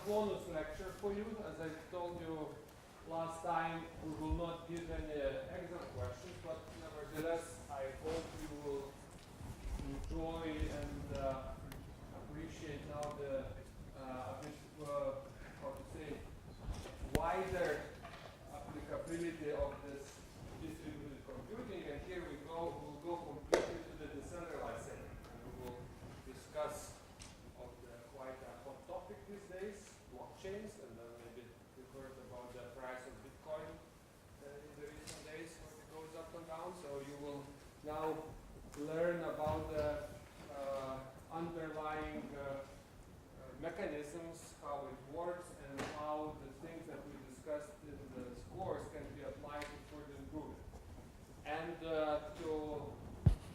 bonus lecture for you. As I told you last time, we will not give any exam questions, but nevertheless, I hope you will enjoy and appreciate now the a bit, how to say, wider applicability of this distributed computing. And here we go. We'll go completely to the decentralized setting, and we will discuss of the quite a hot topic these days, blockchains, and then maybe we heard about the price of Bitcoin in the recent days when it goes up and down. So you will now learn about the underlying mechanisms, how it works, and how the things that we discussed in the scores can be applied to further improve it. And to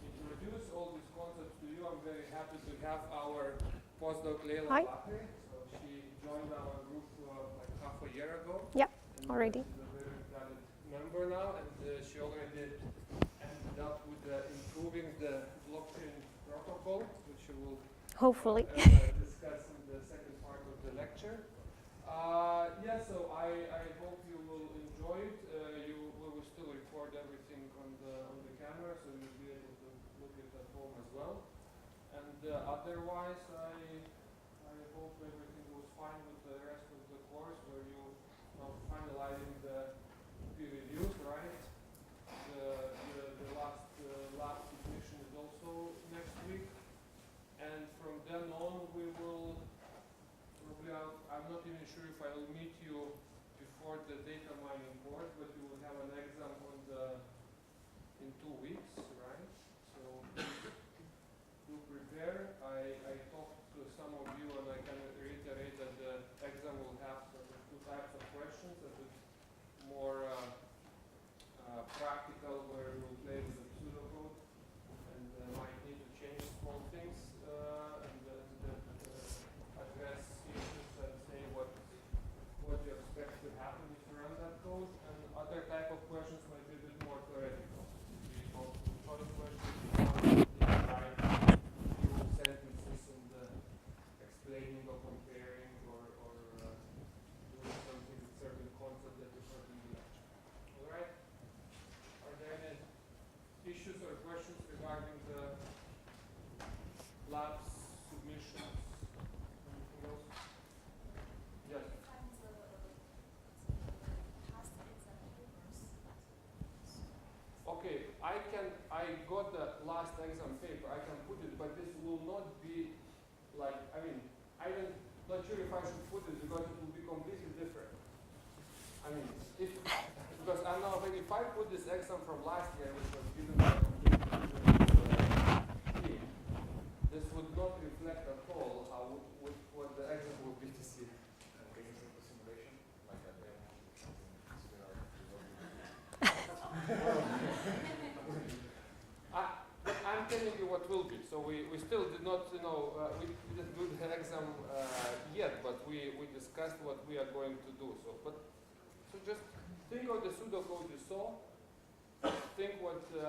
introduce all these concepts to you, I'm very happy to have our postdoc Leila Bakri. So she joined our group like half a year ago. Yeah, already. She's a very valid member now, and she already ended up with improving the blockchain protocol, which you will hopefully discuss in the second part of the lecture. Yeah, so I hope you will enjoy it. We will still record everything on the camera, so you'll be able to look it at home as well. And otherwise, I hope everything was fine with the rest of the course, where you are finalizing the peer reviews, right? The last lab submission is also next week. And from then on, we will probably, I'm not even sure if I will meet you before the data mining course, but you will have an exam in 2 weeks, right? So to prepare, I talked to some of you, and I can reiterate that the exam will have sort of 2 types of questions, a bit more practical, where we will play with the pseudocode and might need to change small things and address issues and say what you expect to happen if you run that code. And other type of questions might be a bit more theoretical. We call choice questions, few sentences and explaining or comparing or doing something with certain concepts that you heard in the lecture. All right? Are there any issues or questions regarding the lab's submissions? Anything else? Yes. Okay, I got the last exam paper. I can put it, but this will not be like, I'm not sure if I should put it because it will be completely different. Because I'm now thinking, if I put this exam from last year, which was given by a completely different team, this would not reflect at all what the exam will be this year. Can you do the simulation like a demo? I'm telling you what will be. So we still did not, we didn't do the exam yet, but we discussed what we are going to do. So just think of the pseudocode you saw. Think what do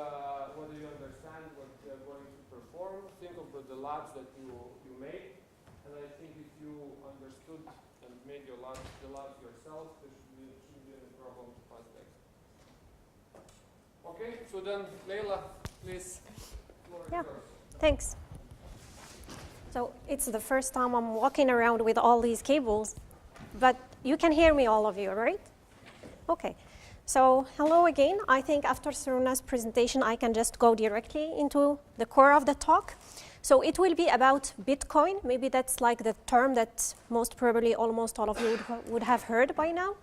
you understand, what you are going to perform. Think of the labs that you made. And I think if you understood and made the labs yourself, there shouldn't be any problem to pass the exam. Okay, so then Leila, please. Yeah, thanks. So it's the first time I'm walking around with all these cables, but you can hear me, all of you, right? Okay. So hello again. I think after Saruna's presentation, I can just go directly into the core of the talk. So it will be about Bitcoin. Maybe that's like the term that most probably almost all of you would have heard by now.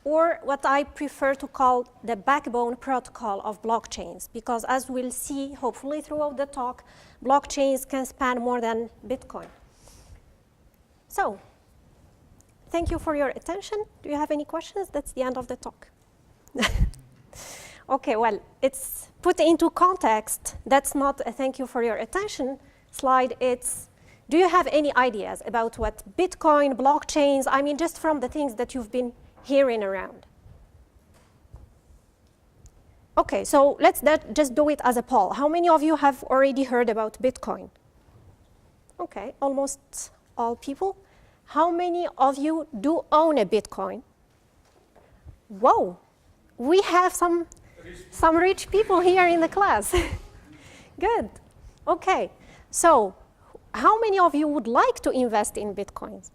Or what I prefer to call the backbone protocol of blockchains, because as we'll see, hopefully throughout the talk, blockchains can span more than Bitcoin. So, thank you for your attention. Do you have any questions? That's the end of the talk. Okay, well, it's put into context. That's not a thank you for your attention slide. It's, do you have any ideas about what Bitcoin, blockchains, just from the things that you've been hearing around? Okay, so let's just do it as a poll. How many of you have already heard about Bitcoin? Okay, almost all people. how many of you do own a Bitcoin? Whoa, we have some rich people here in the class. Good. Okay. So, how many of you would like to invest in Bitcoins?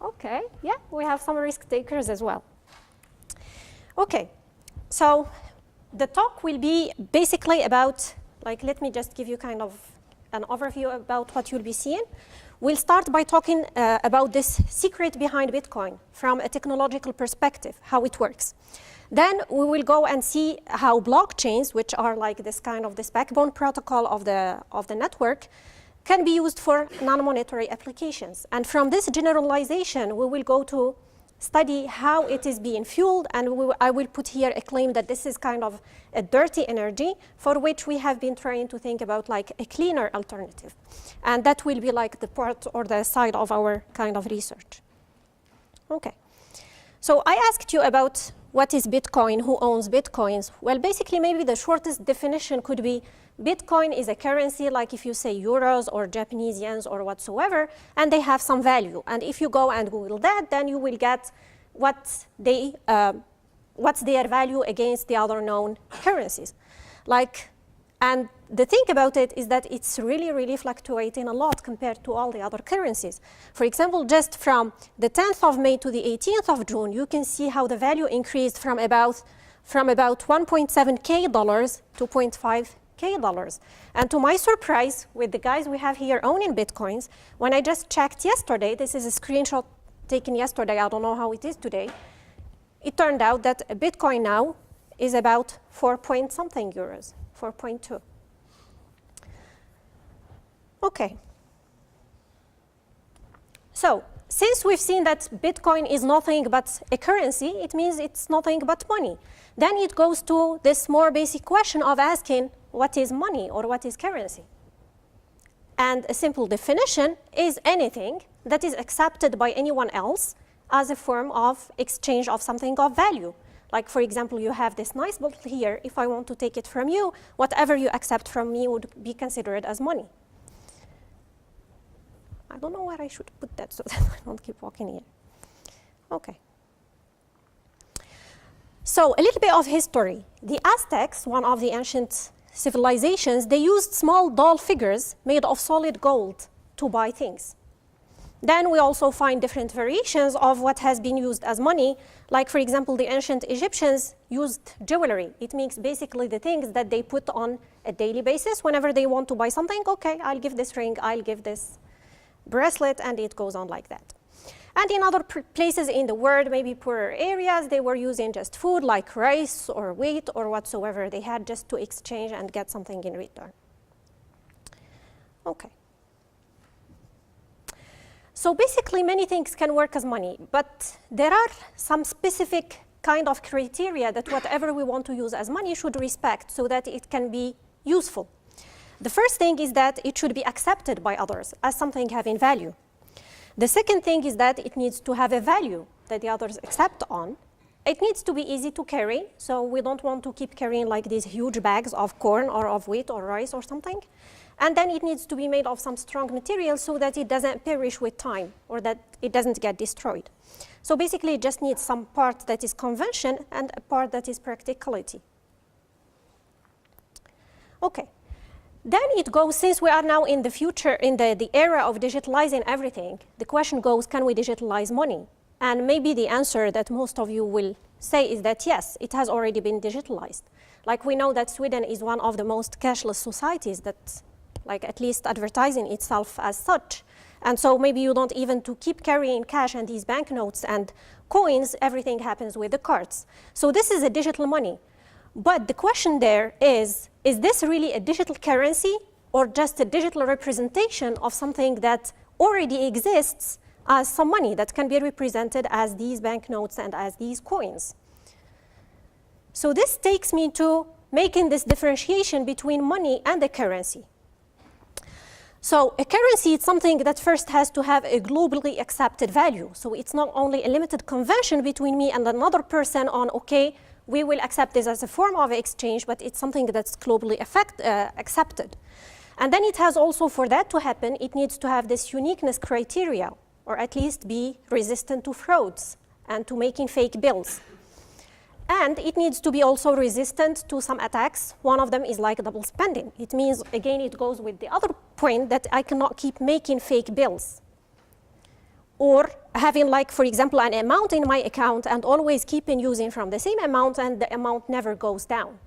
Okay. Yeah, we have some risk takers as well. Okay. So, the talk will be basically about, like, let me just give you kind of an overview about what you'll be seeing. We'll start by talking about this secret behind Bitcoin from a technological perspective, how it works. Then we will go and see how blockchains, which are like this backbone protocol of the network, can be used for non-monetary applications. And from this generalization, we will go to study how it is being fueled, and I will put here a claim that this is kind of a dirty energy for which we have been trying to think about like a cleaner alternative. And that will be like the part or the side of our kind of research. Okay. So I asked you about what is Bitcoin, who owns Bitcoins? Well, basically, maybe the shortest definition could be Bitcoin is a currency, like if you say euros or Japanese yens or whatsoever, and they have some value. And if you go and Google that, then you will get what's their value against the other known currencies. And the thing about it is that it's really, really fluctuating a lot compared to all the other currencies. For example, just from the 10th of May to the 18th of June, you can see how the value increased from about $1.7K to $0.5K. And to my surprise, with the guys we have here owning Bitcoins, when I just checked yesterday, this is a screenshot taken yesterday, I don't know how it is today, it turned out that a Bitcoin now is about 4-point-something euros, 4.2. Okay. So, since we've seen that Bitcoin is nothing but a currency, it means it's nothing but money. Then it goes to this more basic question of asking, what is money or what is currency? And a simple definition is anything that is accepted by anyone else as a form of exchange of something of value. Like, for example, you have this nice bottle here. If I want to take it from you, whatever you accept from me would be considered as money. I don't know where I should put that so that I don't keep walking here. Okay. So a little bit of history. The Aztecs, one of the ancient civilizations, they used small doll figures made of solid gold to buy things. Then we also find different variations of what has been used as money. Like, for example, the ancient Egyptians used jewelry. It means basically the things that they put on a daily basis. Whenever they want to buy something, okay, I'll give this ring, I'll give this bracelet, and it goes on like that. And in other places in the world, maybe poorer areas, they were using just food like rice or wheat or whatsoever they had just to exchange and get something in return. Okay. So basically, many things can work as money, but there are some specific kind of criteria that whatever we want to use as money should respect so that it can be useful. The first thing is that it should be accepted by others as something having value. The second thing is that it needs to have a value that the others accept on. It needs to be easy to carry, so we don't want to keep carrying like these huge bags of corn or of wheat or rice or something. And then it needs to be made of some strong material so that it doesn't perish with time or that it doesn't get destroyed. So basically, it just needs some part that is convention and a part that is practicality. Okay. Then it goes, since we are now in the future, in the era of digitalizing everything, the question goes, can we digitalize money? And maybe the answer that most of you will say is that yes, it has already been digitalized. Like, we know that Sweden is one of the most cashless societies that, like, at least advertising itself as such. And so maybe you don't even to keep carrying cash and these banknotes and coins, everything happens with the cards. So this is a digital money. But the question there is this really a digital currency or just a digital representation of something that already exists as some money that can be represented as these banknotes and as these coins? So this takes me to making this differentiation between money and a currency. So a currency is something that first has to have a globally accepted value. So it's not only a limited convention between me and another person on, okay, we will accept this as a form of exchange, but it's something that's globally accepted. And then it has also, for that to happen, it needs to have this uniqueness criteria, or at least be resistant to frauds and to making fake bills. And it needs to be also resistant to some attacks. One of them is like double spending. It means, again, it goes with the other point that I cannot keep making fake bills. Or having, like, for example, an amount in my account and always keeping using from the same amount and the amount never goes down.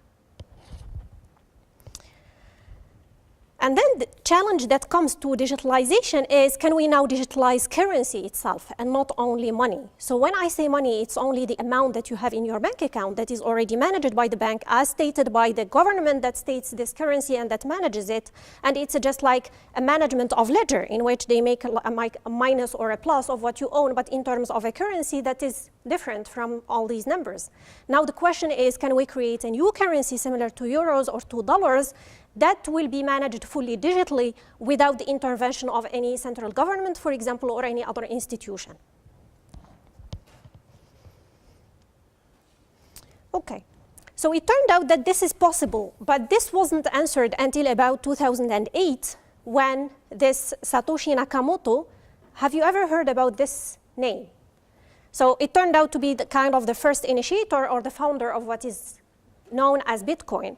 And then the challenge that comes to digitalization is, can we now digitalize currency itself and not only money? So when I say money, it's only the amount that you have in your bank account that is already managed by the bank as stated by the government that states this currency and that manages it. And it's just like a management of ledger in which they make a minus or a plus of what you own, but in terms of a currency that is different from all these numbers. Now the question is, can we create a new currency similar to euros or to dollars that will be managed fully digitally without the intervention of any central government, for example, or any other institution? Okay, so it turned out that this is possible, but this wasn't answered until about 2008 when this Satoshi Nakamoto, have you ever heard about this name? So it turned out to be the kind of the first initiator or the founder of what is known as Bitcoin.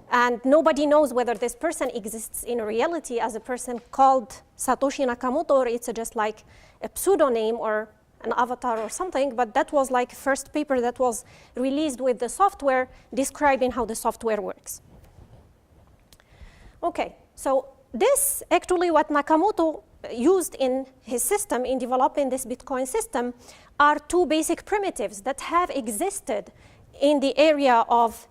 And nobody knows whether this person exists in reality as a person called Satoshi Nakamoto, or it's just like a pseudonym or an avatar or something, but that was like first paper that was released with the software describing how the software works. Okay, so this actually what Nakamoto used in his system in developing this Bitcoin system are two basic primitives that have existed in the area of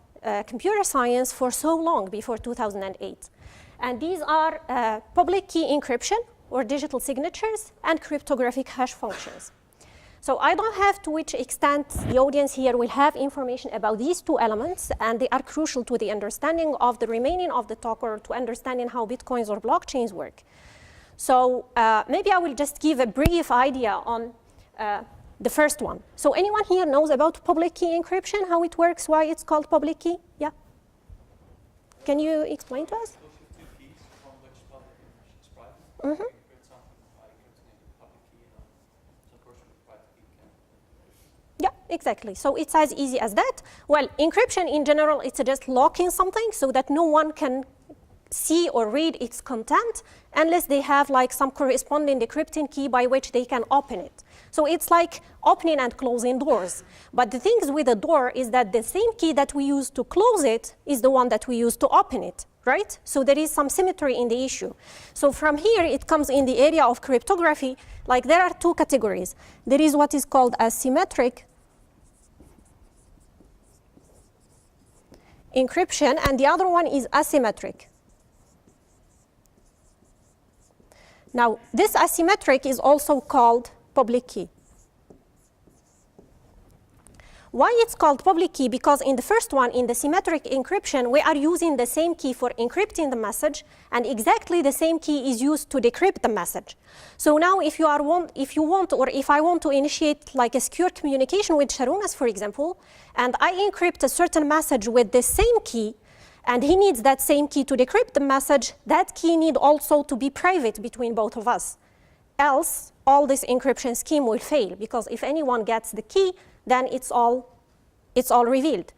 computer science for so long before 2008. And these are public key encryption or digital signatures and cryptographic hash functions. So I don't have to which extent the audience here will have information about these two elements, and they are crucial to the understanding of the remaining of the talk or to understanding how Bitcoins or blockchains work. So maybe I will just give a brief idea on the first one. So anyone here knows about public key encryption, how it works, why it's called public key? Yeah? Can you explain to us? Those are two keys, one which is public and which is private. Mm-hmm. You encrypt something by encrypting a public key and some person with a private key can. Yeah, exactly. So it's as easy as that. Well, encryption in general, it's just locking something so that no one can see or read its content unless they have like some corresponding decrypting key by which they can open it. So it's like opening and closing doors. But the thing with a door is that the same key that we use to close it is the one that we use to open it, right? So there is some symmetry in the issue. So from here, it comes in the area of cryptography. Like there are two categories. There is what is called asymmetric encryption, and the other one is asymmetric. Now, this asymmetric is also called public key. Why it's called public key? Because in the first one, in the symmetric encryption, we are using the same key for encrypting the message, and exactly the same key is used to decrypt the message. So now if I want to initiate like a secure communication with Sharunas, for example, and I encrypt a certain message with the same key, and he needs that same key to decrypt the message, that key need also to be private between both of us. Else, all this encryption scheme will fail, because if anyone gets the key, then it's all revealed.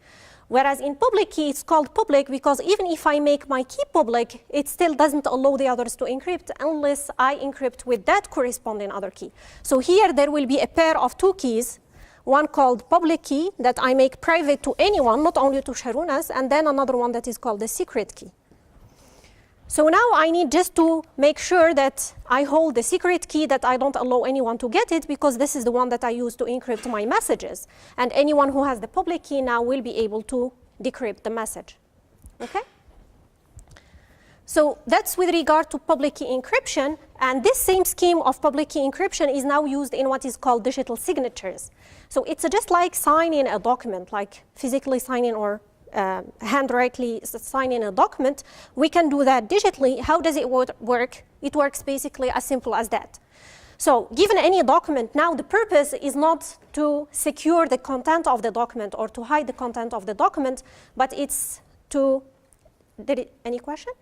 Whereas in public key, it's called public because even if I make my key public, it still doesn't allow the others to encrypt unless I encrypt with that corresponding other key. So here there will be a pair of two keys, one called public key that I make private to anyone, not only to Sharunas, and then another one that is called the secret key. So now I need just to make sure that I hold the secret key, that I don't allow anyone to get it, because this is the one that I use to encrypt my messages. And anyone who has the public key now will be able to decrypt the message. Okay? So that's with regard to public key encryption. And this same scheme of public key encryption is now used in what is called digital signatures. So it's just like signing a document, like physically signing or handwritely signing a document. We can do that digitally. How does it work? It works basically as simple as that. So given any document, now the purpose is not to secure the content of the document or to hide the content of the document, but it's to, any question?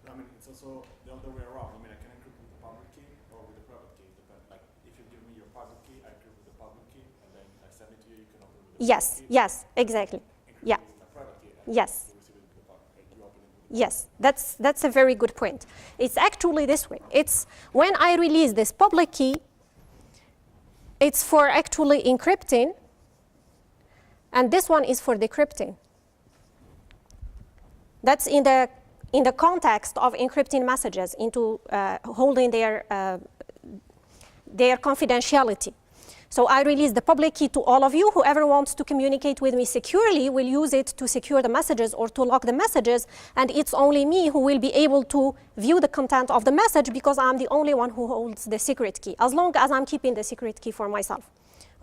I mean, so So the other way around. I mean, I can encrypt with the public key or with the private key. Depends. Like if you give me your private key, I encrypt with the public key, and then I send it to you. You can open it with the Yes, private key. yes, exactly. Encrypt Yeah. it with my private key. And Yes. you receive it with the public key. You open it with the Yes, that's a very good point. It's actually this way. It's when I release this public key, it's for actually encrypting, and this one is for decrypting. That's in the context of encrypting messages into holding their confidentiality. So I release the public key to all of you. Whoever wants to communicate with me securely will use it to secure the messages or to lock the messages, and it's only me who will be able to view the content of the message because I'm the only one who holds the secret key, as long as I'm keeping the secret key for myself.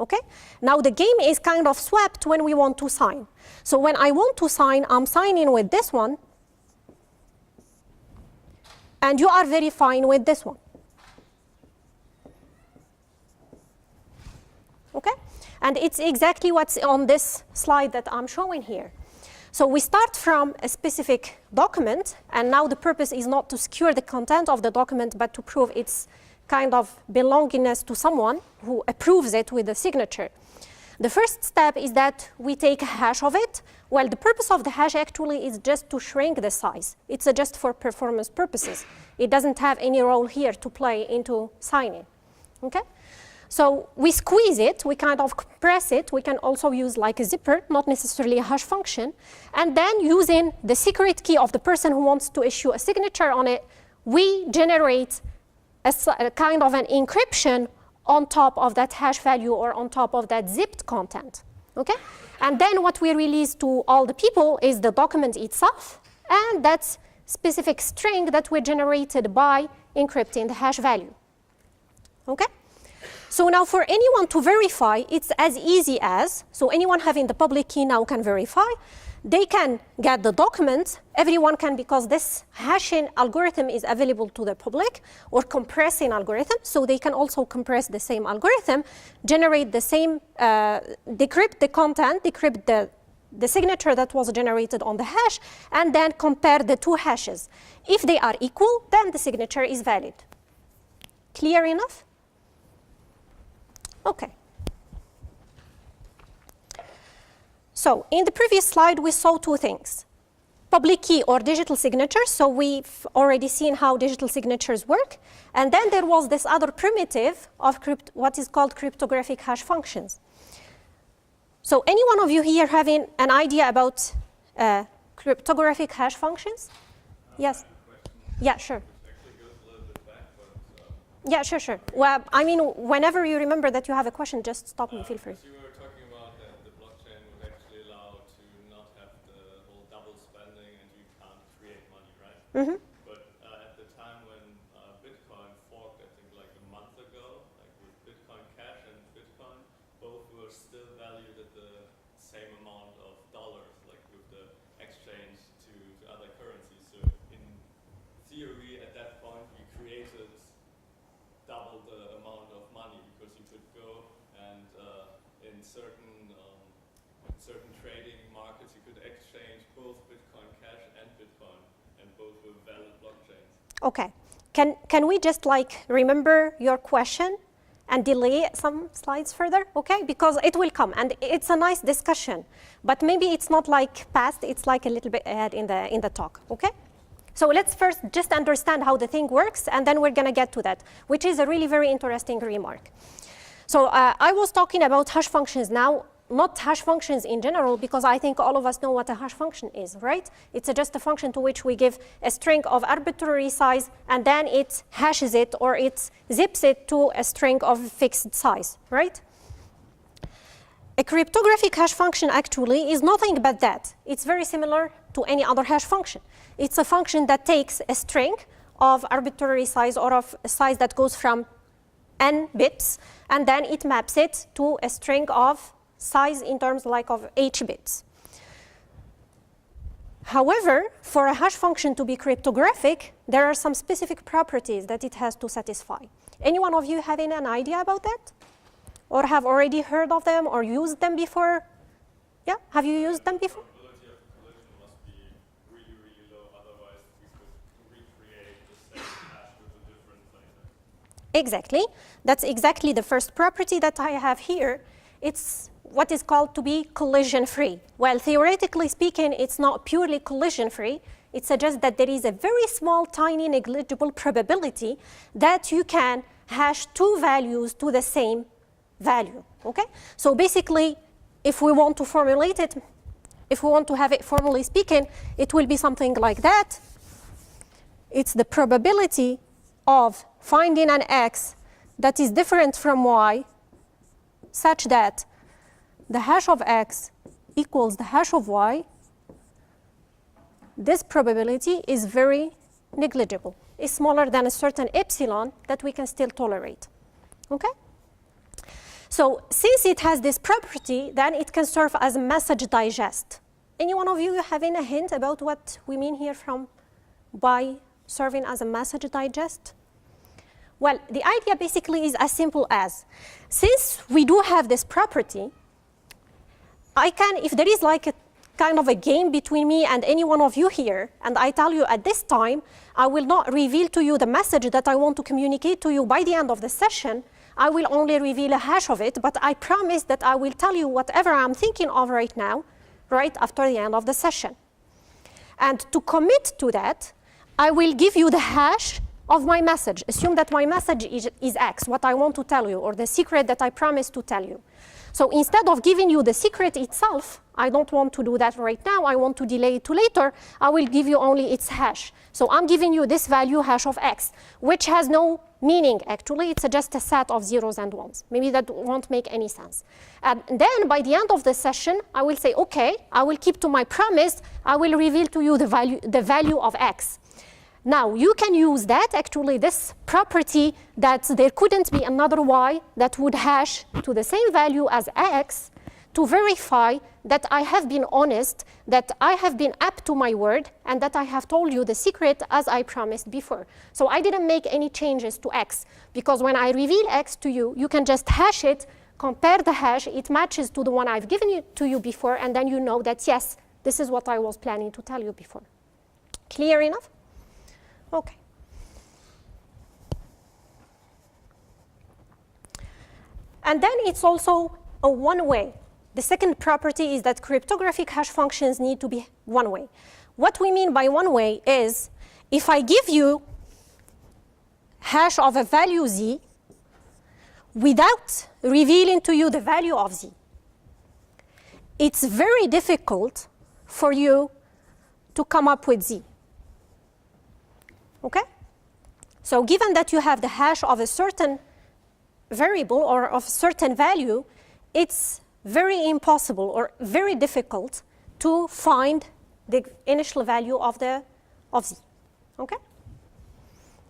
Okay? Now the game is kind of swapped when we want to sign. So when I want to sign, I'm signing with this one, and you are verifying with this one. Okay? And it's exactly what's on this slide that I'm showing here. So we start from a specific document, and now the purpose is not to secure the content of the document, but to prove its kind of belongingness to someone who approves it with a signature. The first step is that we take a hash of it. Well, the purpose of the hash actually is just to shrink the size. It's just for performance purposes. It doesn't have any role here to play into signing. Okay? So we squeeze it, we kind of compress it. We can also use like a zipper, not necessarily a hash function. And then using the secret key of the person who wants to issue a signature on it, we generate a kind of an encryption on top of that hash value or on top of that zipped content. Okay? And then what we release to all the people is the document itself, and that specific string that we generated by encrypting the hash value. Okay? So now for anyone to verify, it's as easy as, so anyone having the public key now can verify. They can get the document. Everyone can, because this hashing algorithm is available to the public, or compressing algorithm, so they can also compress the same algorithm, generate the same, decrypt the content, decrypt the signature that was generated on the hash, and then compare the two hashes. If they are equal, then the signature is valid. Clear enough? Okay. So in the previous slide, we saw two things. Public key or digital signatures. So we've already seen how digital signatures work. And then there was this other primitive of what is called cryptographic hash functions. So any one of you here having an idea about cryptographic hash functions? Yes? Yeah, sure. Yeah, sure. Well, I mean, whenever you remember that you have a question, just stop me, feel free. You were talking about that the blockchain would actually allow to not have the whole double spending and you can't create money, right? Mm-hmm. But at the time when Bitcoin forked, I think like a month ago, like with Bitcoin Cash and Bitcoin, both were still valued at the same amount of dollars, like with the exchange to other currencies. So in theory, at that point, we created double the amount of money because you could go and in certain trading markets you could exchange both Bitcoin Cash and Bitcoin, and both were valid blockchains. Okay. Can we just like remember your question and delay some slides further? Okay, because it will come and it's a nice discussion, but maybe it's not like past. It's like a little bit ahead in the talk. Okay. So let's first just understand how the thing works, and then we're going to get to that, which is a really very interesting remark. So I was talking about hash functions now, not hash functions in general, because I think all of us know what a hash function is, right? It's just a function to which we give a string of arbitrary size, and then it hashes it, or it zips it to a string of fixed size, right? A cryptographic hash function actually is nothing but that. It's very similar to any other hash function. It's a function that takes a string of arbitrary size or of a size that goes from n bits, and then it maps it to a string of size in terms like of h bits. However, for a hash function to be cryptographic, there are some specific properties that it has to satisfy. Any one of you having an idea about that? Or have already heard of them or used them before? Yeah, have you used them before? The probability of collision must be really, really low, otherwise we could recreate Exactly. That's exactly the first property that I have here. It's what is called to be collision-free. Well, theoretically speaking, it's not purely collision-free. It suggests that there is a very small, tiny, negligible probability that you can hash two values to the same value, okay? So basically, if we want to formulate it, if we want to have it formally speaking, it will be something like that. It's the probability of finding an x that is different from y such that the hash of x equals the hash of y. This probability is very negligible. It's smaller than a certain epsilon that we can still tolerate, okay? So since it has this property, then it can serve as a message digest. Any one of you having a hint about what we mean here by serving as a message digest? Well, the idea basically is as simple as, since we do have this property, I can, if there is like a kind of a game between me and any one of you here, and I tell you at this time, I will not reveal to you the message that I want to communicate to you by the end of the session. I will only reveal a hash of it, but I promise that I will tell you whatever I'm thinking of right now, right after the end of the session. And to commit to that, I will give you the hash of my message. Assume that my message is X, what I want to tell you, or the secret that I promised to tell you. So instead of giving you the secret itself, I don't want to do that right now, I want to delay it to later, I will give you only its hash. So I'm giving you this value hash of X, which has no meaning actually, it's just a set of zeros and ones. Maybe that won't make any sense. And then by the end of the session, I will say, okay, I will keep to my promise, I will reveal to you the value of X. Now, you can use that, actually, this property that there couldn't be another y that would hash to the same value as x to verify that I have been honest, that I have been up to my word, and that I have told you the secret as I promised before. So I didn't make any changes to x, because when I reveal x to you, you can just hash it, compare the hash, it matches to the one I've given to you before, and then you know that, yes, this is what I was planning to tell you before. Clear enough? Okay. And then it's also a one-way. The second property is that cryptographic hash functions need to be one-way. What we mean by one-way is if I give you hash of a value z without revealing to you the value of z, it's very difficult for you to come up with z. Okay? So given that you have the hash of a certain variable or of a certain value, it's very impossible or very difficult to find the initial value of z. Okay?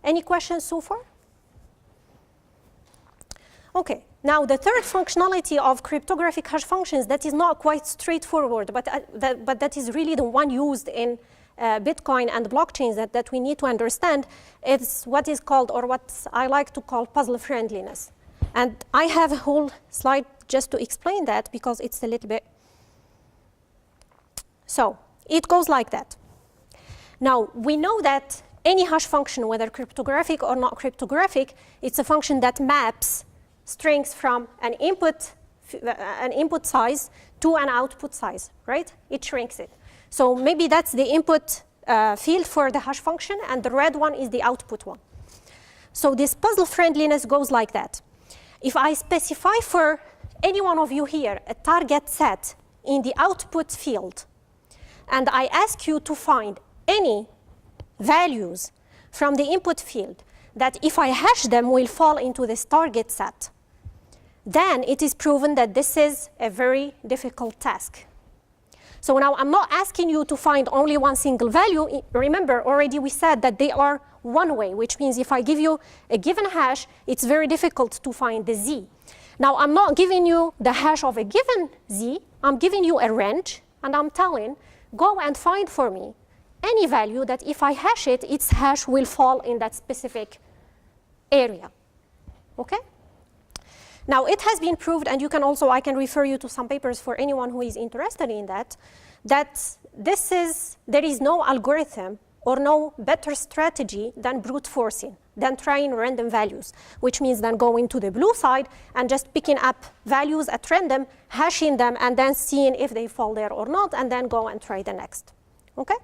Any questions so far? Okay. Now, the third functionality of cryptographic hash functions that is not quite straightforward, but that is really the one used in Bitcoin and blockchains that we need to understand, is what is called, or what I like to call, puzzle friendliness. And I have a whole slide just to explain that because it's a little bit. So it goes like that. Now, we know that any hash function, whether cryptographic or not cryptographic, it's a function that maps strings from an input size to an output size, right? It shrinks it. So maybe that's the input field for the hash function, and the red one is the output one. So this puzzle friendliness goes like that. If I specify for any one of you here a target set in the output field, and I ask you to find any values from the input field that if I hash them will fall into this target set, then it is proven that this is a very difficult task. So now I'm not asking you to find only one single value. Remember, already we said that they are one way, which means if I give you a given hash, it's very difficult to find the z. Now, I'm not giving you the hash of a given z. I'm giving you a range, and I'm telling, go and find for me any value that if I hash it, its hash will fall in that specific area. Okay? Now, it has been proved, and you can also, I can refer you to some papers for anyone who is interested in that, that there is no algorithm or no better strategy than brute forcing, than trying random values, which means then going to the blue side and just picking up values at random, hashing them, and then seeing if they fall there or not, and then go and try the next. Okay?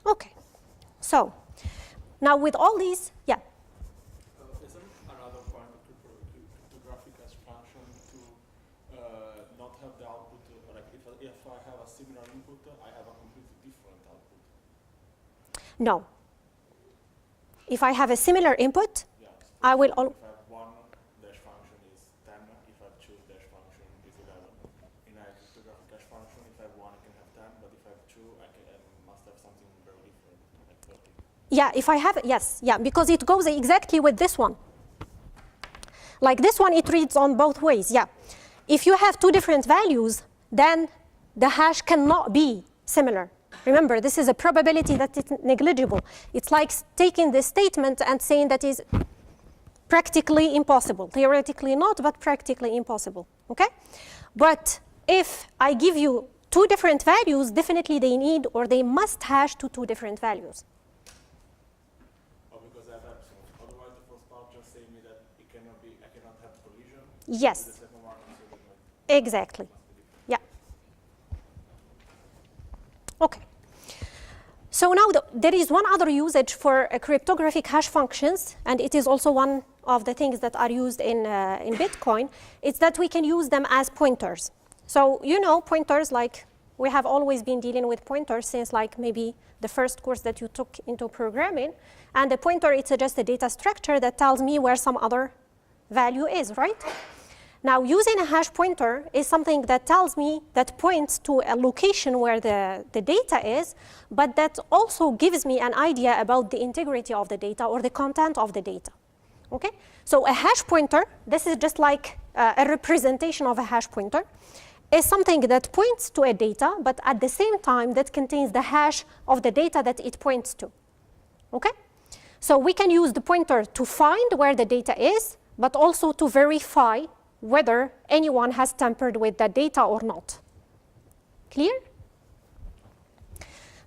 Okay. So now with all these, yeah. Isn't another point of cryptographic hash function to not have the output, like if I have a similar input, I have a completely different output? No. If I have a similar input, Yeah. I will. If I have one dash function is 10, if I have two dash function is 11. In a cryptographic hash function, if I have one, I can have 10, but if I have two, I must have something very different, like 30. Yeah, if I have, yes, yeah, because it goes exactly with this one. Like this one, it reads on both ways, yeah. If you have two different values, then the hash cannot be similar. Remember, this is a probability that it's negligible. It's like taking this statement and saying that is practically impossible. Theoretically not, but practically impossible, okay? But if I give you two different values, definitely they need or they must hash to two different values. Because I have epsilon. Otherwise, the first part just saying me that it cannot be, I cannot have collision. Yes. The second one, so that might Exactly. Yeah. Okay. So now there is one other usage for cryptographic hash functions, and it is also one of the things that are used in Bitcoin. It's that we can use them as pointers. So you know pointers, like we have always been dealing with pointers since like maybe the first course that you took into programming. And the pointer, it's just a data structure that tells me where some other value is, right? Now, using a hash pointer is something that tells me, that points to a location where the data is, but that also gives me an idea about the integrity of the data or the content of the data. Okay? So a hash pointer, this is just like a representation of a hash pointer, is something that points to a data, but at the same time that contains the hash of the data that it points to. Okay? So we can use the pointer to find where the data is, but also to verify whether anyone has tampered with that data or not. Clear?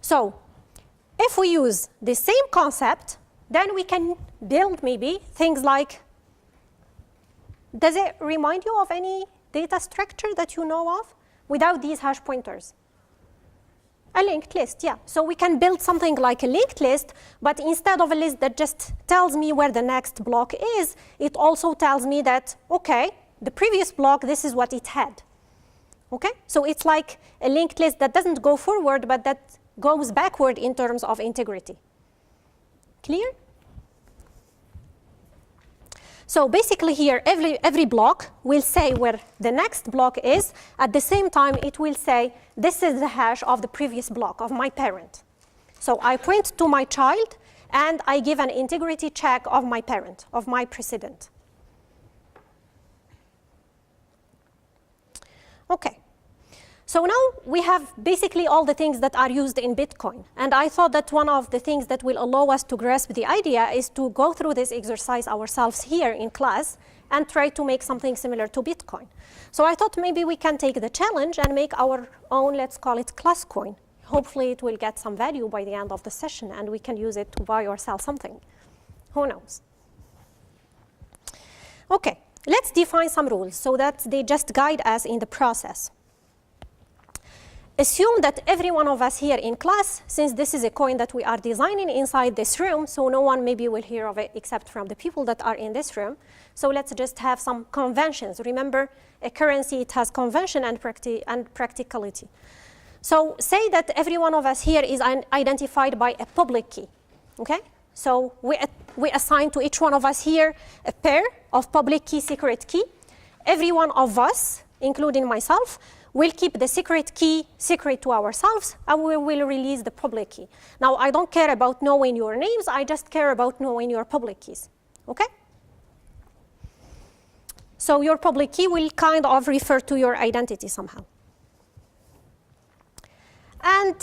So if we use the same concept, then we can build maybe things like, does it remind you of any data structure that you know of without these hash pointers? A linked list, yeah. So we can build something like a linked list, but instead of a list that just tells me where the next block is, it also tells me that, okay, the previous block, this is what it had. Okay? So it's like a linked list that doesn't go forward, but that goes backward in terms of integrity. Clear? So basically here, every block will say where the next block is. At the same time, it will say, this is the hash of the previous block, of my parent. So I point to my child, and I give an integrity check of my parent, of my precedent. Okay. So now we have basically all the things that are used in Bitcoin. And I thought that one of the things that will allow us to grasp the idea is to go through this exercise ourselves here in class and try to make something similar to Bitcoin. So I thought maybe we can take the challenge and make our own, let's call it class coin. Hopefully it will get some value by the end of the session and we can use it to buy or sell something. Who knows? Okay, let's define some rules so that they just guide us in the process. Assume that every one of us here in class, since this is a coin that we are designing inside this room, so no one maybe will hear of it except from the people that are in this room. So let's just have some conventions. Remember, a currency, it has convention and practicality. So say that every one of us here is identified by a public key, okay? So we assign to each one of us here a pair of public key, secret key. Every one of us, including myself, we'll keep the secret key secret to ourselves, and we will release the public key. Now, I don't care about knowing your names, I just care about knowing your public keys, okay? So your public key will kind of refer to your identity somehow. And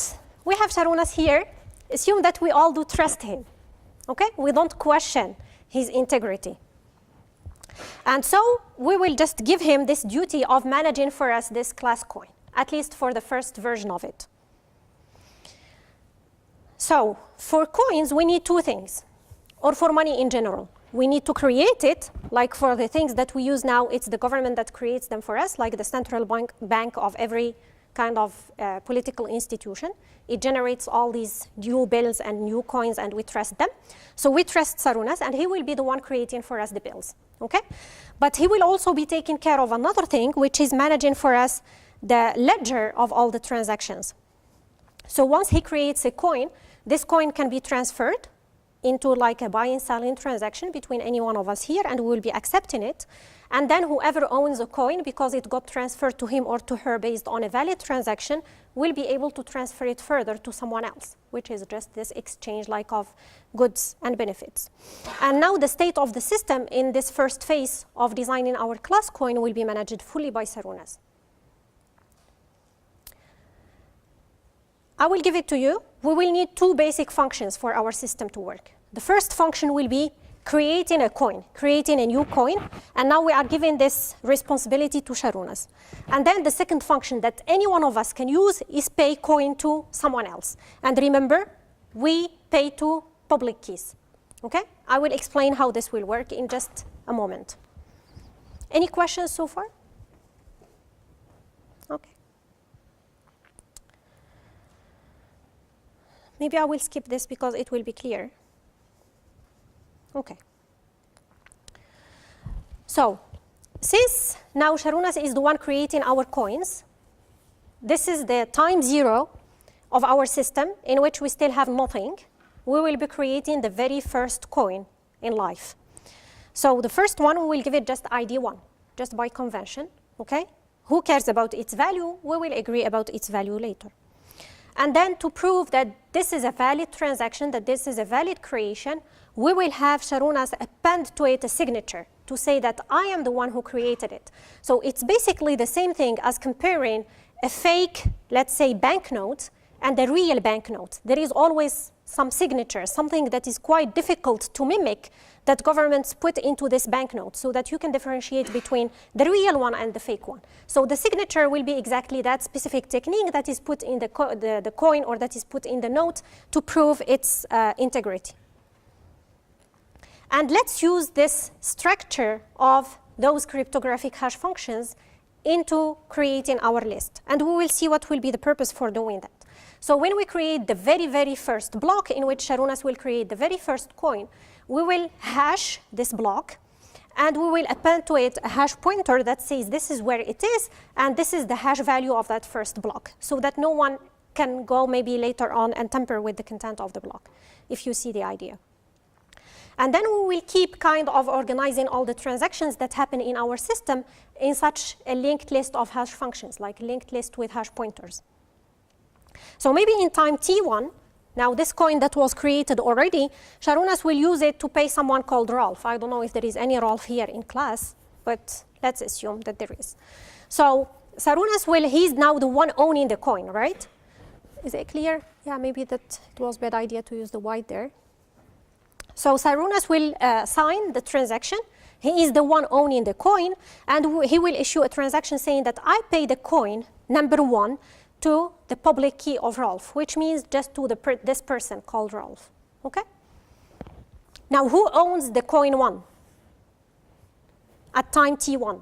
we have Sharunas here. Assume that we all do trust him, okay? We don't question his integrity. And so we will just give him this duty of managing for us this class coin. at least for the first version of it. So for coins, we need two things, or for money in general. We need to create it, like for the things that we use now, it's the government that creates them for us, like the central bank of every kind of political institution. It generates all these new bills and new coins, and we trust them. So we trust Sarunas, and he will be the one creating for us the bills, okay? But he will also be taking care of another thing, which is managing for us the ledger of all the transactions. So once he creates a coin, this coin can be transferred into like a buying selling transaction between any one of us here, and we will be accepting it. And then whoever owns a coin, because it got transferred to him or to her based on a valid transaction, will be able to transfer it further to someone else, which is just this exchange like of goods and benefits. And now the state of the system in this first phase of designing our class coin will be managed fully by Sarunas. I will give it to you. We will need two basic functions for our system to work. The first function will be creating a coin, creating a new coin, and now we are giving this responsibility to Sarunas. And then the second function that any one of us can use is pay coin to someone else. And remember, we pay to public keys, okay? I will explain how this will work in just a moment. Any questions so far? Okay. Maybe I will skip this because it will be clear. Okay. So, since now Sarunas is the one creating our coins, this is the time zero of our system in which we still have nothing. We will be creating the very first coin in life. So the first one, we will give it just ID1, just by convention, okay? Who cares about its value? We will agree about its value later. And then to prove that this is a valid transaction, that this is a valid creation, we will have Sarunas append to it a signature to say that I am the one who created it. So it's basically the same thing as comparing a fake, let's say, banknote and a real banknote. There is always some signature, something that is quite difficult to mimic that governments put into this banknote so that you can differentiate between the real one and the fake one. So the signature will be exactly that specific technique that is put in the coin or that is put in the note to prove its integrity. And let's use this structure of those cryptographic hash functions into creating our list. And we will see what will be the purpose for doing that. So when we create the very, very first block in which Sarunas will create the very first coin, we will hash this block, and we will append to it a hash pointer that says this is where it is, and this is the hash value of that first block, so that no one can go maybe later on and tamper with the content of the block, if you see the idea. And then we will keep kind of organizing all the transactions that happen in our system in such a linked list of hash functions, like a linked list with hash pointers. So maybe in time t1, now this coin that was created already, Sarunas will use it to pay someone called Rolf. I don't know if there is any Rolf here in class, but let's assume that there is. So Sarunas he's now the one owning the coin, right? Is it clear? Yeah, maybe that it was a bad idea to use the white there. So Sarunas will sign the transaction. He is the one owning the coin, and he will issue a transaction saying that I pay the coin, number one, to the public key of Rolf, which means just to this person called Rolf, okay? Now, who owns the coin 1 at time t1?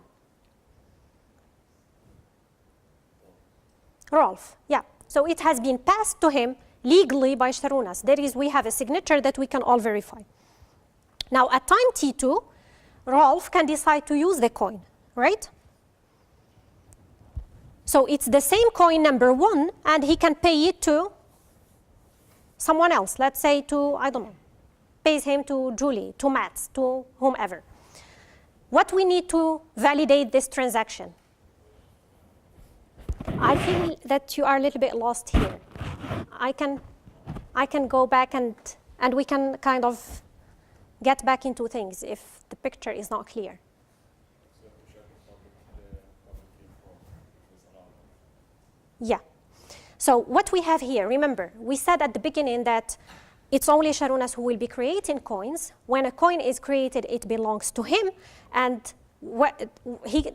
Rolf, yeah. So it has been passed to him legally by Sarunas. We have a signature that we can all verify. Now, at time t2, Rolf can decide to use the coin, right? So it's the same coin number 1, and he can pay it to someone else. Let's say to, I don't know, pays him to Julie, to Mats, to whomever. What we need to validate this transaction? I feel that you are a little bit lost here. I can go back and we can kind of get back into things if the picture is not clear. Yeah. So what we have here, remember, we said at the beginning that it's only Sarunas who will be creating coins. When a coin is created, it belongs to him, and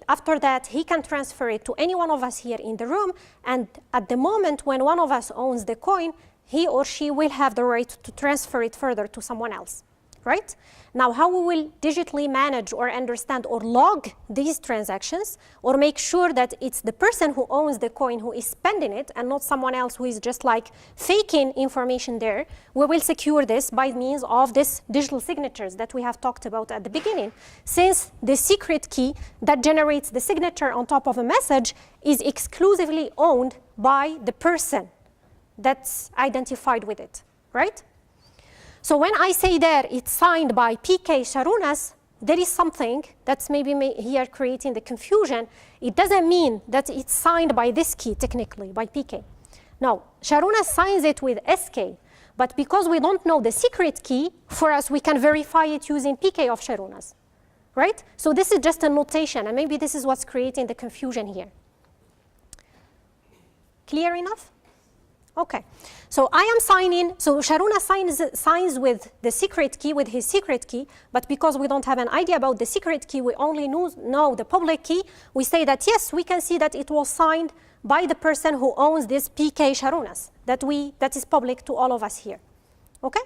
after that, he can transfer it to any one of us here in the room, and at the moment when one of us owns the coin, he or she will have the right to transfer it further to someone else, right? Now, how we will digitally manage or understand or log these transactions or make sure that it's the person who owns the coin who is spending it and not someone else who is just like faking information there, we will secure this by means of this digital signatures that we have talked about at the beginning. Since the secret key that generates the signature on top of a message is exclusively owned by the person that's identified with it, right? So when I say there it's signed by PK Sharunas, there is something that's maybe here creating the confusion. It doesn't mean that it's signed by this key technically, by PK. No, Sharunas signs it with SK, but because we don't know the secret key, for us we can verify it using PK of Sharunas, right? So this is just a notation, and maybe this is what's creating the confusion here. Clear enough? Okay, so I am signing, so Sharuna signs with the secret key, with his secret key, but because we don't have an idea about the secret key, we only know the public key, we say that yes, we can see that it was signed by the person who owns this PK Sharunas, that is public to all of us here, okay?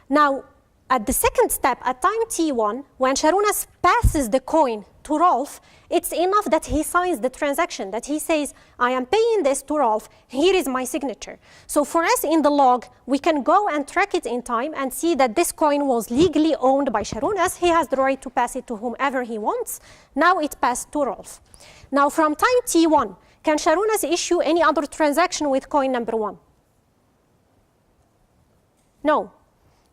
Now, at the second step, at time t1, when Sharunas passes the coin to Rolf, it's enough that he signs the transaction, that he says, I am paying this to Rolf, here is my signature. So for us in the log, we can go and track it in time and see that this coin was legally owned by Sharunas. He has the right to pass it to whomever he wants. Now it passed to Rolf. Now from time t1, can Sharunas issue any other transaction with coin number 1? No,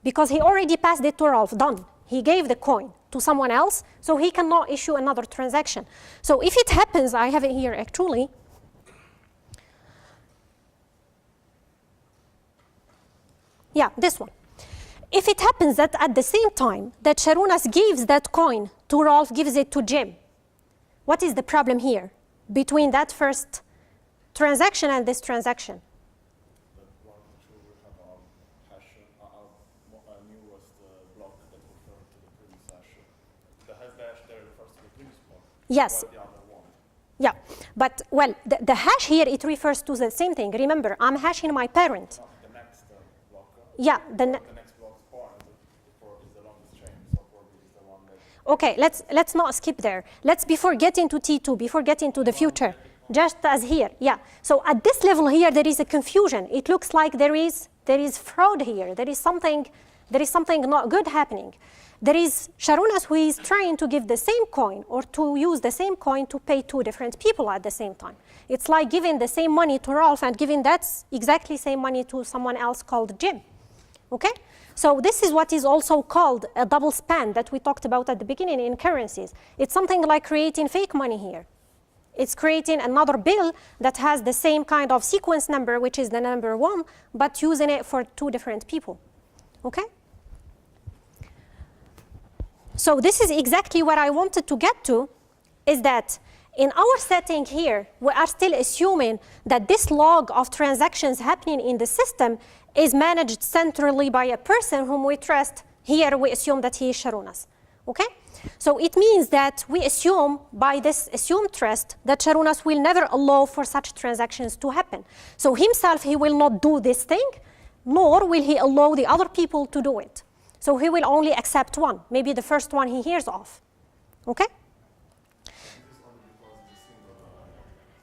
because he already passed it to Rolf, done. He gave the coin to someone else, so he cannot issue another transaction. So if it happens, I have it here actually. Yeah, this one. If it happens that at the same time that Sharunas gives that coin to Rolf, gives it to Jim, what is the problem here between that first transaction and this transaction? Yes. Yeah, but well, the hash here, it refers to the same thing. Remember, I'm hashing my parent. The next block. Yeah, the next block's pawn is the longest chain, so probably is the one that. Okay, let's not skip there. Let's before getting to T2, before getting to the future, just as here. Yeah. So at this level here, there is a confusion. It looks like there is fraud here. There is something not good happening. There is Sharunas who is trying to give the same coin or to use the same coin to pay two different people at the same time. It's like giving the same money to Rolf and giving that exactly same money to someone else called Jim. Okay? So this is what is also called a double spend that we talked about at the beginning in currencies. It's something like creating fake money here. It's creating another bill that has the same kind of sequence number, which is the number 1, but using it for two different people. Okay? So this is exactly what I wanted to get to, is that in our setting here, we are still assuming that this log of transactions happening in the system is managed centrally by a person whom we trust. Here we assume that he is Sharunas, okay? So it means that we assume, by this assumed trust, that Sharunas will never allow for such transactions to happen. So himself, he will not do this thing, nor will he allow the other people to do it. So he will only accept one, maybe the first one he hears of, okay?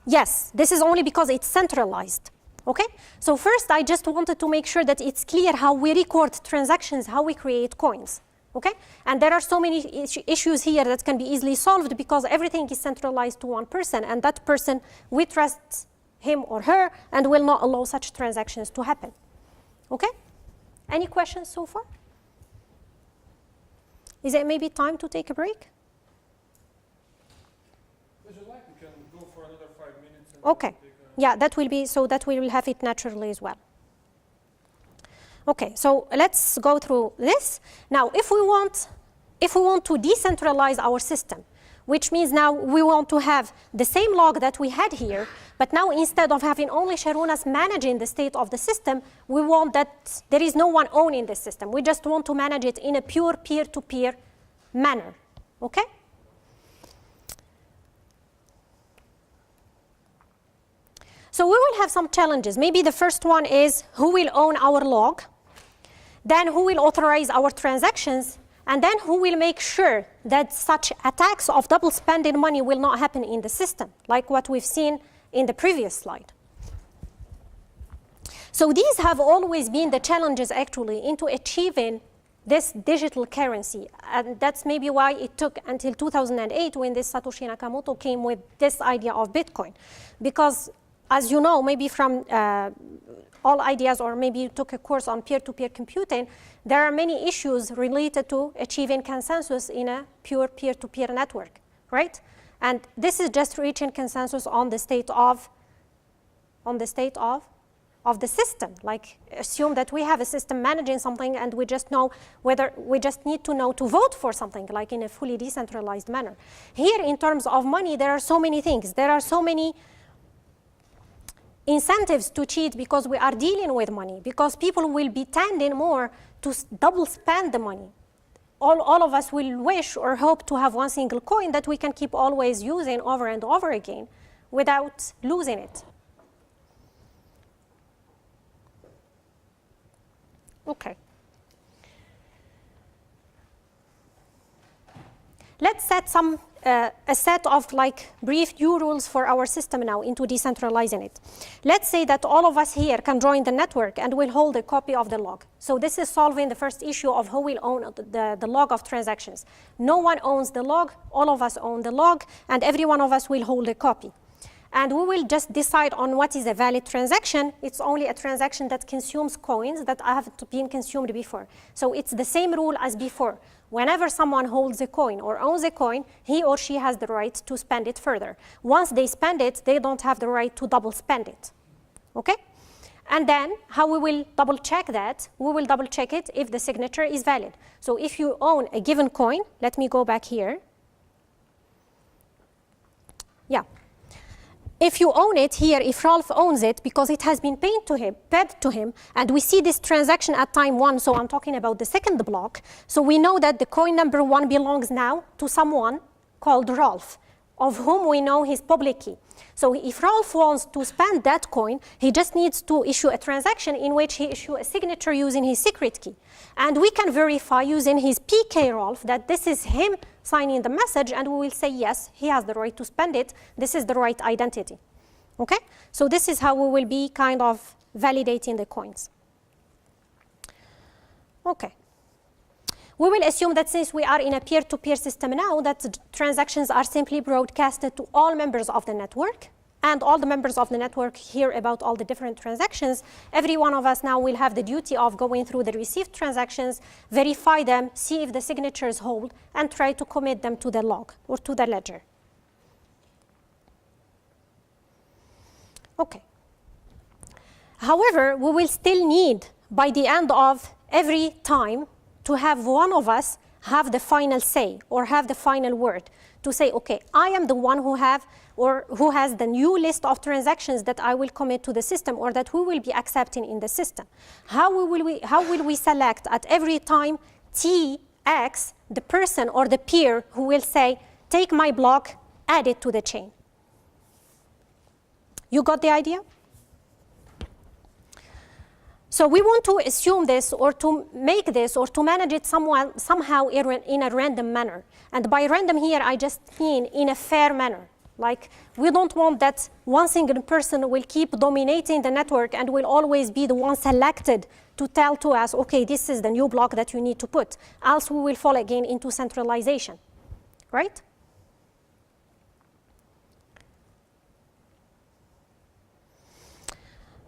Yes, this is only because it's centralized, okay? So first, I just wanted to make sure that it's clear how we record transactions, how we create coins, okay? And there are so many issues here that can be easily solved because everything is centralized to one person, and that person, we trust him or her and will not allow such transactions to happen, okay? Any questions so far? Is it maybe time to take a break? Would you like? We can go for another 5 minutes. Okay. Yeah, that will be, so that we will have it naturally as well. Okay, so let's go through this. Now, if we want to decentralize our system, which means now we want to have the same log that we had here, but now instead of having only Sharunas managing the state of the system, we want that there is no one owning the system. We just want to manage it in a pure peer-to-peer manner, okay? So we will have some challenges. Maybe the first one is who will own our log, then who will authorize our transactions, and then who will make sure that such attacks of double spending money will not happen in the system, like what we've seen in the previous slide. So these have always been the challenges actually into achieving this digital currency. And that's maybe why it took until 2008 when this Satoshi Nakamoto came with this idea of Bitcoin. Because as you know, maybe from all ideas, or maybe you took a course on peer-to-peer computing, there are many issues related to achieving consensus in a pure peer-to-peer network, right? And this is just reaching consensus on the state of the system. Like, assume that we have a system managing something and we just know whether, we just need to know to vote for something, like in a fully decentralized manner. Here, in terms of money, there are so many things. There are so many incentives to cheat because we are dealing with money, because people will be tending more to double spend the money. All of us will wish or hope to have one single coin that we can keep always using over and over again without losing it. Okay. Let's set a set of like brief new rules for our system now into decentralizing it. Let's say that all of us here can join the network and will hold a copy of the log. So this is solving the first issue of who will own the log of transactions. No one owns the log, all of us own the log, and every one of us will hold a copy. And we will just decide on what is a valid transaction. It's only a transaction that consumes coins that haven't been consumed before. So it's the same rule as before. Whenever someone holds a coin or owns a coin, he or she has the right to spend it further. Once they spend it, they don't have the right to double spend it. Okay? And then how we will double check that? We will double check it if the signature is valid. So if you own a given coin, let me go back here. Yeah. If you own it here, if Ralph owns it, because it has been paid to him, and we see this transaction at time 1, so I'm talking about the second block, so we know that the coin number 1 belongs now to someone called Ralph, of whom we know his public key. So if Ralph wants to spend that coin, he just needs to issue a transaction in which he issues a signature using his secret key. And we can verify using his PK Ralph that this is him signing the message, and we will say, yes, he has the right to spend it. This is the right identity. Okay? So this is how we will be kind of validating the coins. Okay. We will assume that since we are in a peer-to-peer system now, that transactions are simply broadcasted to all members of the network, and all the members of the network hear about all the different transactions. Every one of us now will have the duty of going through the received transactions, verify them, see if the signatures hold, and try to commit them to the log or to the ledger. Okay. However, we will still need, by the end of every time, to have one of us have the final say or have the final word to say, okay, I am the one who has the new list of transactions that I will commit to the system or that we will be accepting in the system. How will we select at every time TX, the person or the peer who will say, take my block, add it to the chain? You got the idea? So we want to assume this or to make this or to manage it somehow in a random manner. And by random here, I just mean in a fair manner. Like, we don't want that one single person will keep dominating the network and will always be the one selected to tell to us, okay, this is the new block that you need to put. Else we will fall again into centralization, right?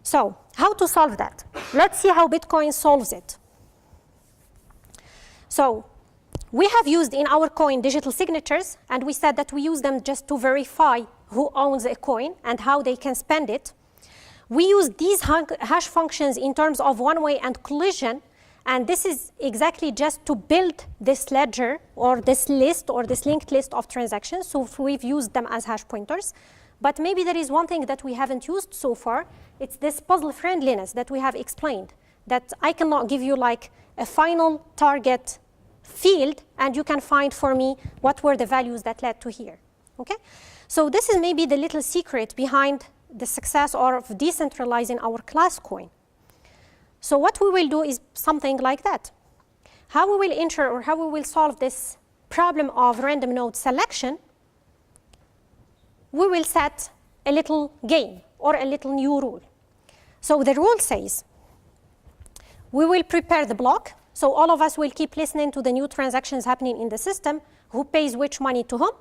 So, how to solve that? Let's see how Bitcoin solves it. So, we have used in our coin digital signatures, and we said that we use them just to verify who owns a coin and how they can spend it. We use these hash functions in terms of one-way and collision, and this is exactly just to build this ledger or this list or this linked list of transactions. So we've used them as hash pointers. But maybe there is one thing that we haven't used so far. It's this puzzle friendliness that we have explained, that I cannot give you like a final target field, and you can find for me what were the values that led to here. Okay? So this is maybe the little secret behind the success of decentralizing our class coin. So what we will do is something like that. How we will ensure or how we will solve this problem of random node selection, we will set a little game or a little new rule. So the rule says, we will prepare the block. So all of us will keep listening to the new transactions happening in the system, who pays which money to whom.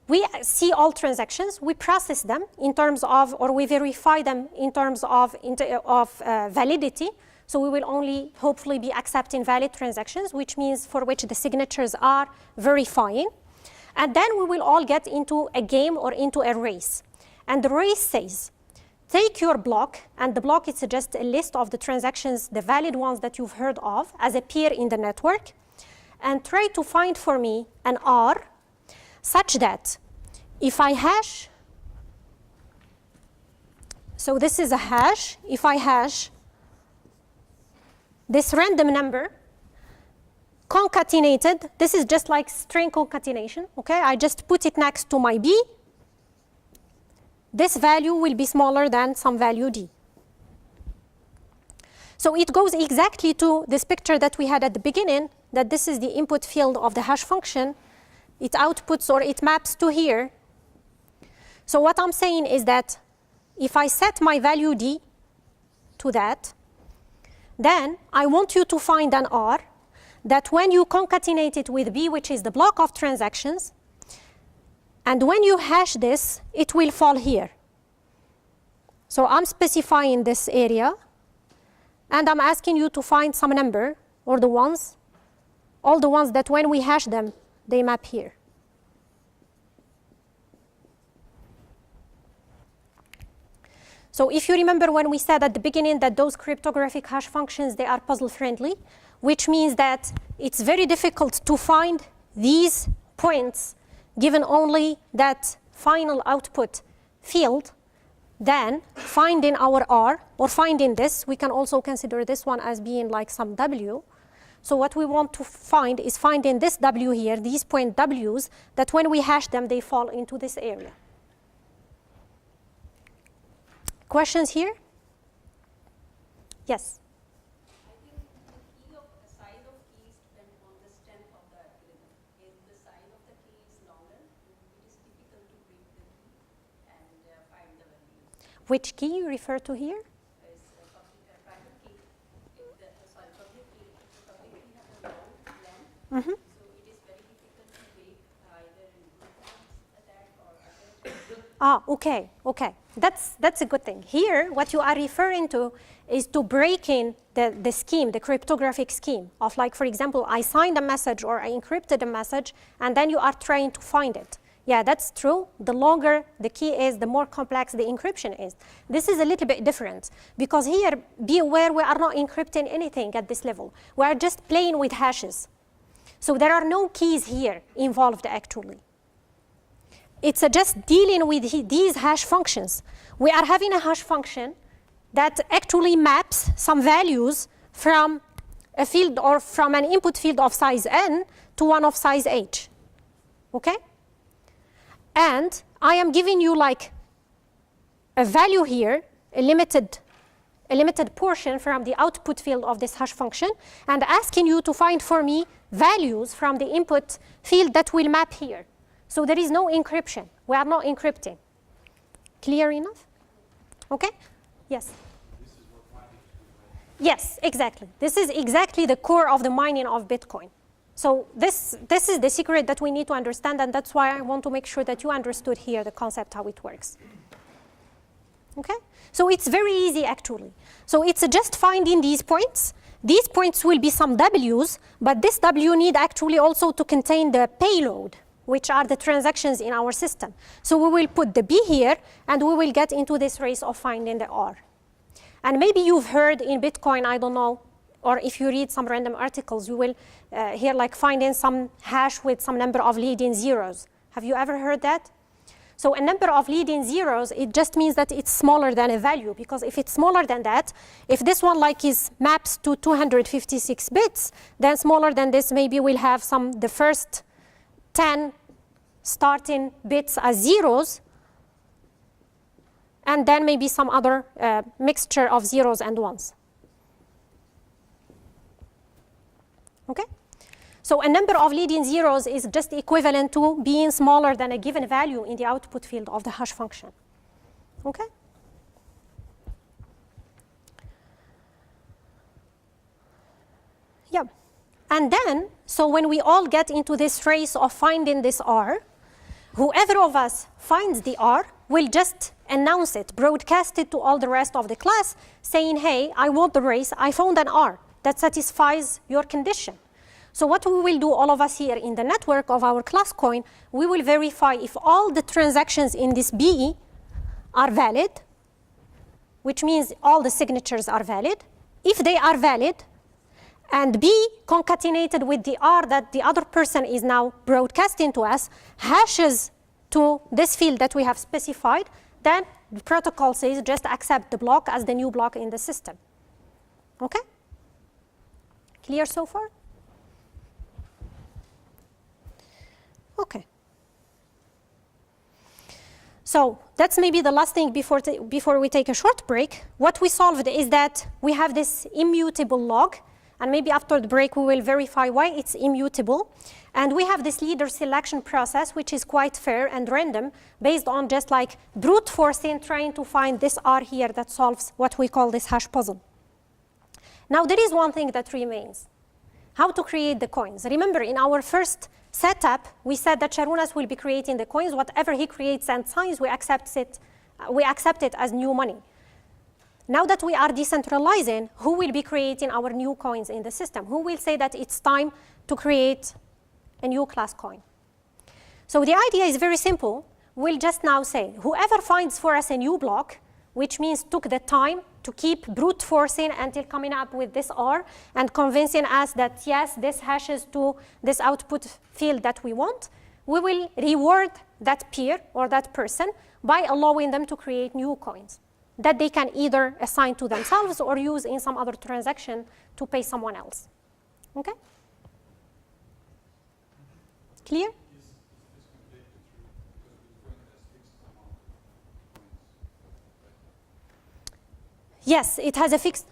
We see all transactions, we process them in terms of, or we verify them in terms of validity. So we will only hopefully be accepting valid transactions, which means for which the signatures are verifying. And then we will all get into a game or into a race. And the race says, take your block, and the block is just a list of the transactions, the valid ones that you've heard of as a peer in the network, and try to find for me an R such that if I hash, so this is a hash, if I hash this random number concatenated, this is just like string concatenation, okay? I just put it next to my B. This value will be smaller than some value D. So it goes exactly to this picture that we had at the beginning, that this is the input field of the hash function. It outputs or it maps to here. So what I'm saying is that if I set my value D to that, then I want you to find an R that when you concatenate it with B, which is the block of transactions, and when you hash this, it will fall here. So I'm specifying this area, and I'm asking you to find some number, or the ones, all the ones that when we hash them, they map here. So if you remember when we said at the beginning that those cryptographic hash functions, they are puzzle friendly, which means that it's very difficult to find these points given only that final output field, then finding our R, or finding this, we can also consider this one as being like some W. So what we want to find is finding this W here, these point Ws, that when we hash them, they fall into this area. Questions here? Yes? I think the size of keys depends on the strength of the algorithm. If the size of the key is longer, it is difficult to break the key and find the values. Which key you refer to here? Is private key. Public key. Public key has a long length, so it is very difficult to break either in brute force attack or other. Okay. That's a good thing. Here, what you are referring to is to breaking the scheme, the cryptographic scheme of, like, for example, I signed a message or I encrypted a message, and then you are trying to find it. Yeah, that's true. The longer the key is, the more complex the encryption is. This is a little bit different, because here, be aware, we are not encrypting anything at this level. We are just playing with hashes. So there are no keys here involved, actually. It's just dealing with these hash functions. We are having a hash function that actually maps some values from a field or from an input field of size n to one of size h. Okay? And I am giving you like a value here, a limited portion from the output field of this hash function, and asking you to find for me values from the input field that will map here. So there is no encryption. We are not encrypting. Clear enough? Okay? Yes? This is what mining is. Yes, exactly. This is exactly the core of the mining of Bitcoin. So this is the secret that we need to understand, and that's why I want to make sure that you understood here the concept, how it works. Okay? So it's very easy, actually. So it's just finding these points. These points will be some W's, but this W need actually also to contain the payload, which are the transactions in our system. So we will put the B here, and we will get into this race of finding the R. And maybe you've heard in Bitcoin, I don't know, or if you read some random articles, you will hear like finding some hash with some number of leading zeros. Have you ever heard that? So a number of leading zeros, it just means that it's smaller than a value, because if it's smaller than that, if this one like is maps to 256 bits, then smaller than this maybe we'll have the first 10 starting bits as zeros, and then maybe some other mixture of zeros and ones. Okay? So a number of leading zeros is just equivalent to being smaller than a given value in the output field of the hash function. Okay? Yeah. And then, so when we all get into this race of finding this R, whoever of us finds the R will just announce it, broadcast it to all the rest of the class, saying, hey, I won the race, I found an R that satisfies your condition. So what we will do, all of us here in the network of our class coin, we will verify if all the transactions in this B are valid, which means all the signatures are valid. If they are valid, and B concatenated with the R that the other person is now broadcasting to us, hashes to this field that we have specified, then the protocol says just accept the block as the new block in the system. Okay? Clear so far? Okay. So that's maybe the last thing before we take a short break. What we solved is that we have this immutable log, and maybe after the break we will verify why it's immutable. And we have this leader selection process, which is quite fair and random, based on just like brute forcing, trying to find this R here that solves what we call this hash puzzle. Now there is one thing that remains. How to create the coins. Remember, in our first setup, we said that Sharunas will be creating the coins. Whatever he creates and signs, we accept it as new money. Now that we are decentralizing, who will be creating our new coins in the system? Who will say that it's time to create a new class coin? So the idea is very simple. We'll just now say, whoever finds for us a new block, which means took the time to keep brute forcing until coming up with this R and convincing us that, yes, this hashes to this output field that we want, we will reward that peer or that person by allowing them to create new coins that they can either assign to themselves or use in some other transaction to pay someone else. Okay? Clear? Yes, it has a fixed.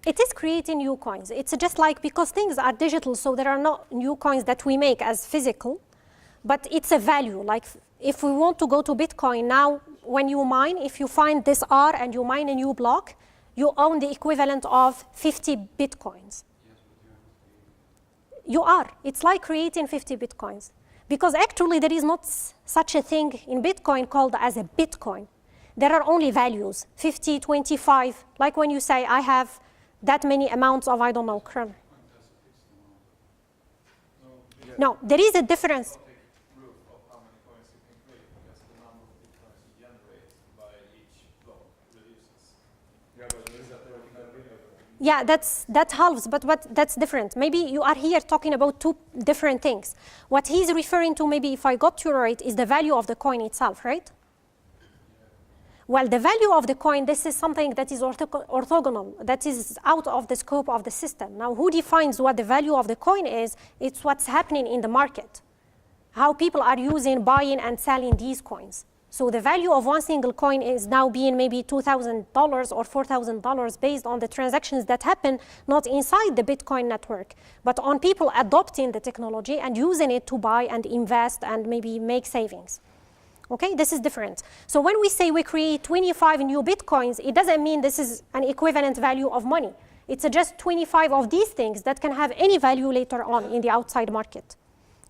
It is creating new coins. It's just like, because things are digital, so there are not new coins that we make as physical, but it's a value. Like if we want to go to Bitcoin now, when you mine, if you find this R and you mine a new block, you own the equivalent of 50 Bitcoins. You are. It's like creating 50 Bitcoins. Because actually there is not such a thing in Bitcoin called as a Bitcoin. There are only values, 50, 25, like when you say, I have that many amounts of, I don't know, kron. No, there is a difference. Yeah, that halves, but that's different. Maybe you are here talking about two different things. What he's referring to, maybe if I got you right, is the value of the coin itself, right? Well, the value of the coin, this is something that is orthogonal, that is out of the scope of the system. Now, who defines what the value of the coin is? It's what's happening in the market, how people are using, buying, and selling these coins. So the value of one single coin is now being maybe $2,000 or $4,000 based on the transactions that happen not inside the Bitcoin network, but on people adopting the technology and using it to buy and invest and maybe make savings. Okay, this is different. So when we say we create 25 new Bitcoins, it doesn't mean this is an equivalent value of money. It's just 25 of these things that can have any value later on in the outside market.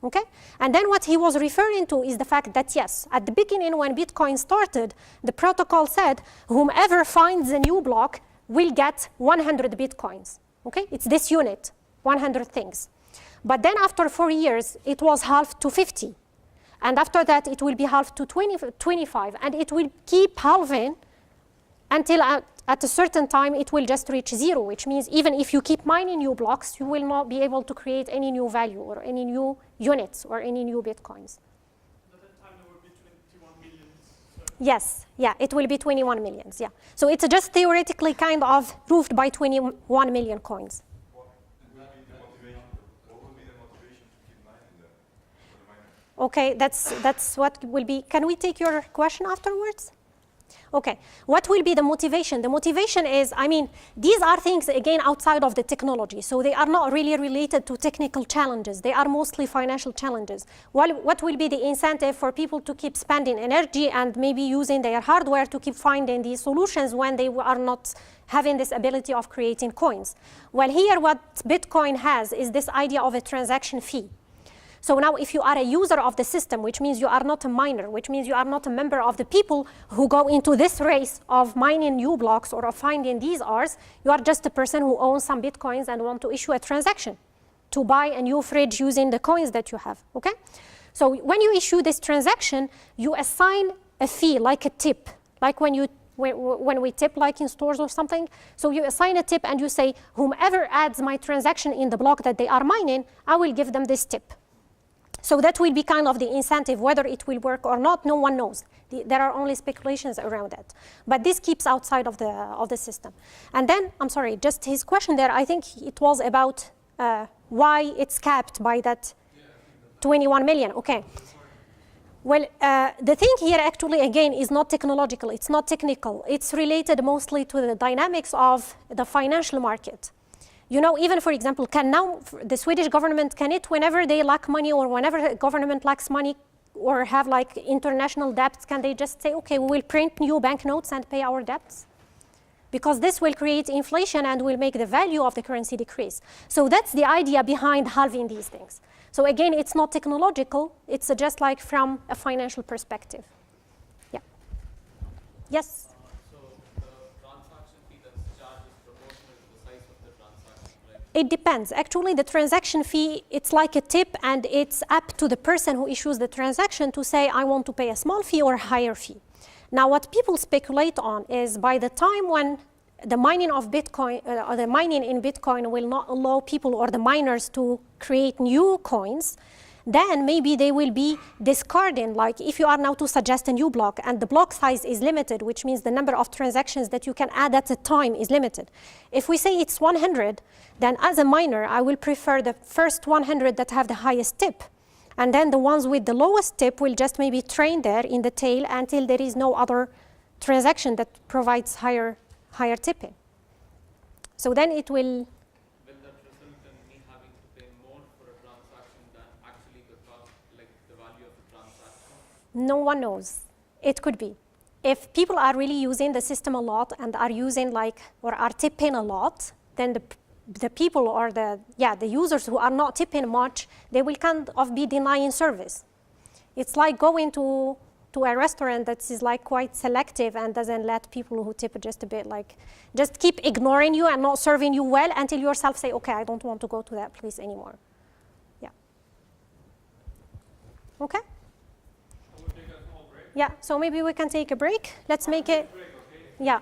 Okay? And then what he was referring to is the fact that, yes, at the beginning when Bitcoin started, the protocol said whomever finds a new block will get 100 Bitcoins. Okay? It's this unit, 100 things. But then after 4 years, it was halved to 50. And after that, it will be halved to 25. And it will keep halving until at a certain time, it will just reach 0, which means even if you keep mining new blocks, you will not be able to create any new value or any new units or any new Bitcoins. At that time, there will be 21 million. Yes, yeah, it will be 21 millions, yeah. So it's just theoretically kind of proved by 21 million coins. Okay, that's what will be. Can we take your question afterwards? Okay, what will be the motivation? The motivation is, I mean, these are things, again, outside of the technology. So they are not really related to technical challenges. They are mostly financial challenges. What will be the incentive for people to keep spending energy and maybe using their hardware to keep finding these solutions when they are not having this ability of creating coins? Well, here what Bitcoin has is this idea of a transaction fee. So now if you are a user of the system, which means you are not a miner, which means you are not a member of the people who go into this race of mining new blocks or of finding these Rs, you are just a person who owns some Bitcoins and want to issue a transaction to buy a new fridge using the coins that you have, okay? So when you issue this transaction, you assign a fee, like a tip, like when we tip like in stores or something. So you assign a tip and you say, whomever adds my transaction in the block that they are mining, I will give them this tip. So that will be kind of the incentive. Whether it will work or not, no one knows. There are only speculations around it. But this keeps outside of the system. And then, I'm sorry, just his question there, I think it was about why it's capped by that 21 million. Okay. Well, the thing here actually, again, is not technological. It's not technical. It's related mostly to the dynamics of the financial market. You know, even for example, can now the Swedish government, can it, whenever they lack money or whenever the government lacks money or have like international debts, can they just say, okay, we will print new banknotes and pay our debts? Because this will create inflation and will make the value of the currency decrease. So that's the idea behind halving these things. So again, it's not technological. It's just like from a financial perspective. Yeah. Yes? It depends. Actually, the transaction fee, it's like a tip, and it's up to the person who issues the transaction to say, I want to pay a small fee or a higher fee. Now, what people speculate on is by the time when the mining of Bitcoin, or the mining in Bitcoin will not allow people or the miners to create new coins, then maybe they will be discarding, like if you are now to suggest a new block and the block size is limited, which means the number of transactions that you can add at a time is limited. If we say it's 100, then as a miner, I will prefer the first 100 that have the highest tip. And then the ones with the lowest tip will just maybe train there in the tail until there is no other transaction that provides higher tipping. So then it will... No one knows. It could be. If people are really using the system a lot and are using like, or are tipping a lot, then the people or the users who are not tipping much, they will kind of be denying service. It's like going to a restaurant that is like quite selective and doesn't let people who tip just a bit, like just keep ignoring you and not serving you well until you yourself say, okay, I don't want to go to that place anymore. Yeah. Okay? Yeah, so maybe we can take a break. Let's make it, yeah.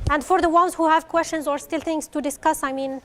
And for the ones who have questions or still things to discuss, I mean,